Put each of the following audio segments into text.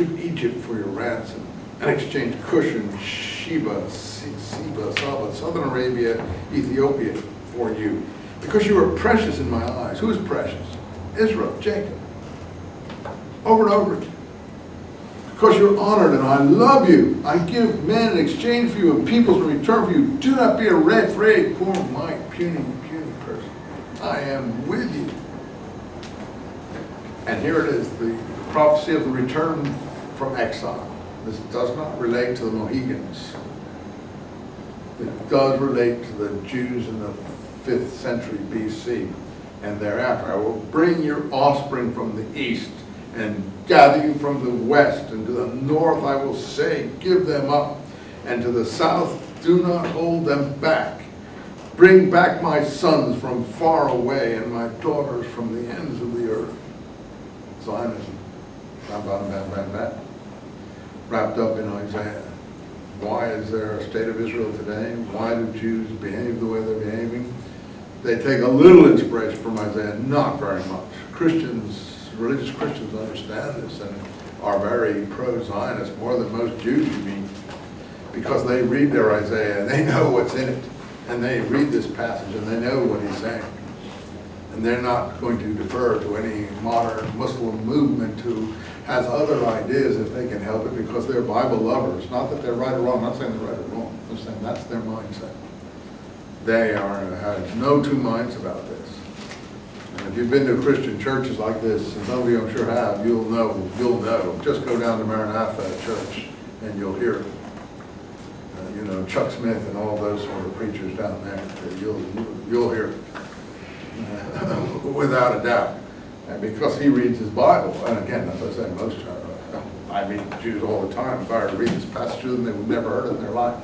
give Egypt for your ransom, and exchange Cushan, Sheba, Seba, Saba, Southern Arabia, Ethiopia for you. Because you are precious in my eyes. Who is precious? Israel, Jacob. Over and over again. Because you're honored and I love you. I give men in exchange for you and peoples in return for you. Do not be afraid, poor mite, puny person. I am with you. And here it is, the prophecy of the return from exile. This does not relate to the Mohegans. It does relate to the Jews in the 5th century BC and thereafter. I will bring your offspring from the east and gather you from the west, and to the north I will say, give them up, and to the south, do not hold them back. Bring back my sons from far away and my daughters from the ends of the earth. Zionism, wrapped up in Isaiah. Why is there a state of Israel today? Why do Jews behave the way they're behaving? They take a little inspiration from Isaiah, not very much. Religious Christians understand this and are very pro-Zionist, more than most Jews you meet, because they read their Isaiah and they know what's in it. And they read this passage and they know what he's saying. And they're not going to defer to any modern Muslim movement who has other ideas if they can help it, because they're Bible lovers. Not that they're right or wrong. I'm not saying they're right or wrong. I'm saying that's their mindset. They have no two minds about this. And if you've been to Christian churches like this, and some of you I'm sure have, you'll know. Just go down to Maranatha Church and you'll hear it. You know, Chuck Smith and all those sort of preachers down there. You'll hear it. Without a doubt. And because he reads his Bible, and again, as I say, I meet Jews all the time. If I were to read this passage to them, they would never heard it in their life.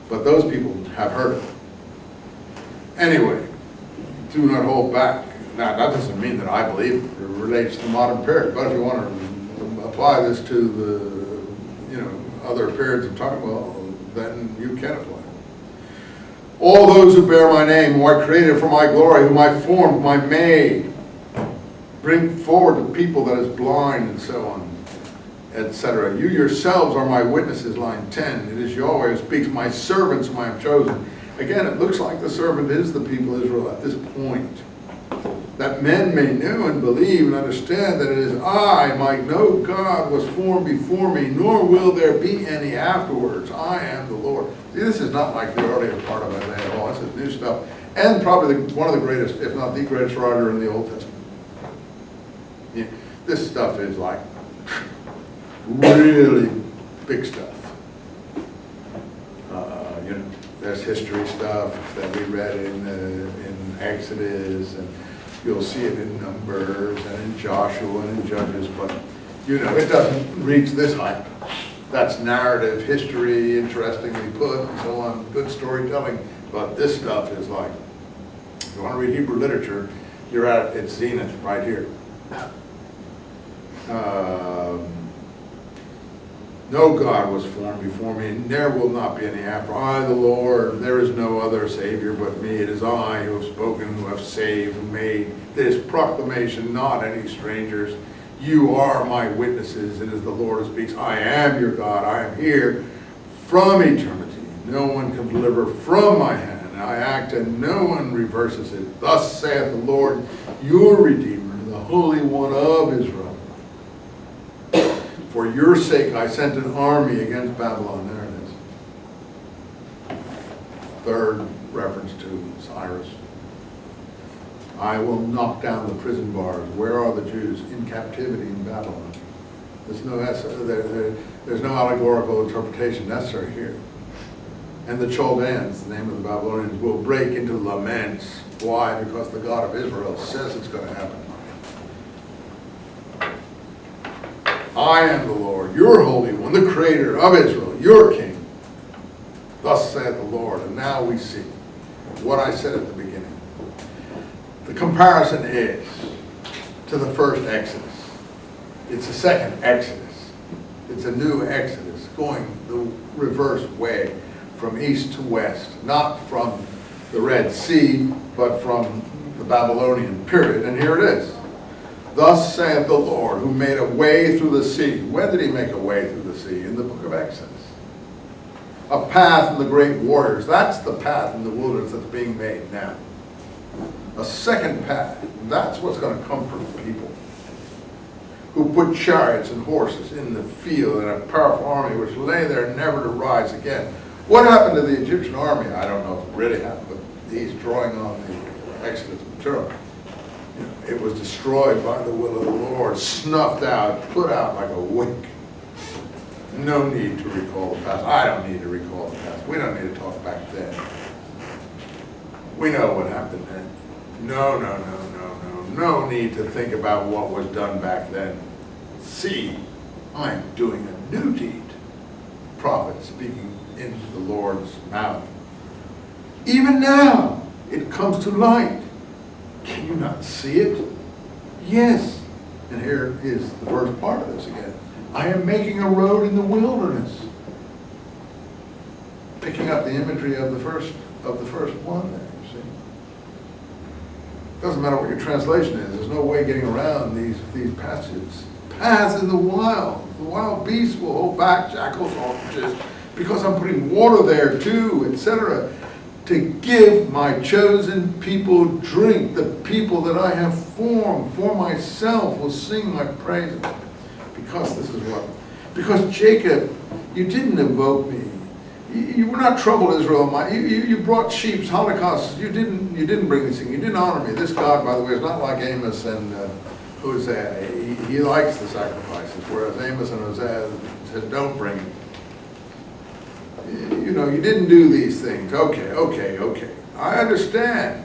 But those people have heard it. Anyway, do not hold back. Now, that doesn't mean that I believe it relates to the modern period, but if you want to apply this to the, other periods of time, well, then you can apply it. All those who bear my name, whom I created for my glory, whom I formed, whom I made, bring forward the people that is blind, and so on, etc. You yourselves are my witnesses, line 10. It is Yahweh who speaks, my servants whom I have chosen. Again, it looks like the servant is the people of Israel at this point. That men may know and believe and understand that it is I, no God, was formed before me, nor will there be any afterwards. I am the Lord. See, this is not like the earlier part of Isaiah at all. This is new stuff. And probably one of the greatest, if not the greatest writer in the Old Testament. Yeah, this stuff is like really big stuff. There's history stuff that we read in Exodus, and you'll see it in Numbers and in Joshua and in Judges, but it doesn't reach this height. That's narrative, history, interestingly put, and so on, good storytelling, but this stuff is like, if you want to read Hebrew literature, you're at its zenith right here. No God was formed before me, and there will not be any after. I, the Lord, there is no other Savior but me. It is I who have spoken, who have saved, who made this proclamation, not any strangers. You are my witnesses. It is the Lord who speaks. I am your God. I am here from eternity. No one can deliver from my hand. I act and no one reverses it. Thus saith the Lord, your Redeemer, the Holy One of Israel. For your sake I sent an army against Babylon. There it is. Third reference to Cyrus. I will knock down the prison bars. Where are the Jews? In captivity in Babylon. There's no allegorical interpretation necessary here. And the Chaldeans, the name of the Babylonians, will break into laments. Why? Because the God of Israel says it's going to happen. I am the Lord, your Holy One, the Creator of Israel, your King. Thus saith the Lord. And now we see what I said at the beginning. The comparison is to the first Exodus. It's a second Exodus. It's a new Exodus, going the reverse way, from east to west, not from the Red Sea, but from the Babylonian period. And here it is. Thus saith the Lord, who made a way through the sea. When did he make a way through the sea? In the book of Exodus. A path in the great waters. That's the path in the wilderness that's being made now. A second path. That's what's going to comfort the people. Who put chariots and horses in the field and a powerful army which lay there never to rise again. What happened to the Egyptian army? I don't know if it really happened, but he's drawing on the Exodus material. It was destroyed by the will of the Lord, snuffed out, put out like a wick. No need to recall the past. I don't need to recall the past. We don't need to talk back then. We know what happened then. No need to think about what was done back then. See, I'm doing a new deed. Prophet speaking into the Lord's mouth. Even now, it comes to light. Can you not see it? Yes. And here is the first part of this again. I am making a road in the wilderness. Picking up the imagery of the first one there, you see. Doesn't matter what your translation is. There's no way getting around these passages. Paths in the wild. The wild beasts will hold back, jackals, ostriches, because I'm putting water there too, etc. To give my chosen people drink. The people that I have formed for myself will sing my praises. Because this is what? Because Jacob, you didn't invoke me. You were not troubled, Israel. You brought sheep, holocausts. You didn't bring these things. You didn't honor me. This God, by the way, is not like Amos and Hosea. He likes the sacrifices, whereas Amos and Hosea said, don't bring it. You know, you didn't do these things. Okay. I understand.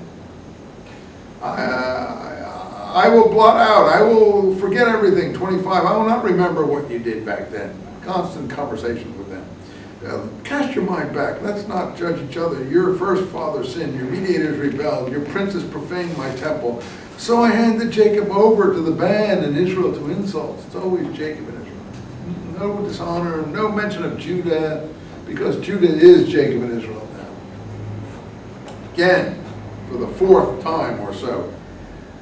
I will blot out. I will forget everything. 25. I will not remember what you did back then. Constant conversation with them. Cast your mind back. Let's not judge each other. Your first father sinned. Your mediators rebelled. Your princes profaned my temple. So I handed Jacob over to the band and Israel to insults. It's always Jacob and Israel. No dishonor. No mention of Judah. Because Judah is Jacob and Israel now. Again, for the fourth time or so.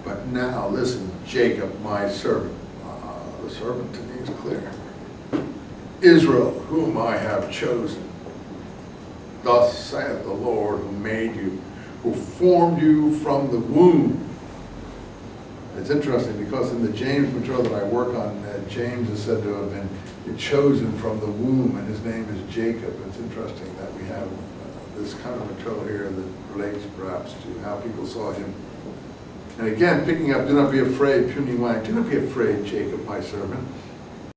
But now, listen, Jacob, my servant. The servant to me is clear. Israel, whom I have chosen. Thus saith the Lord, who made you, who formed you from the womb. It's interesting because in the James material that I work on, James is said to have been chosen from the womb, and his name is Jacob. It's interesting that we have this kind of material here that relates perhaps to how people saw him. And again, picking up, do not be afraid, puny mind. Do not be afraid, Jacob, my servant.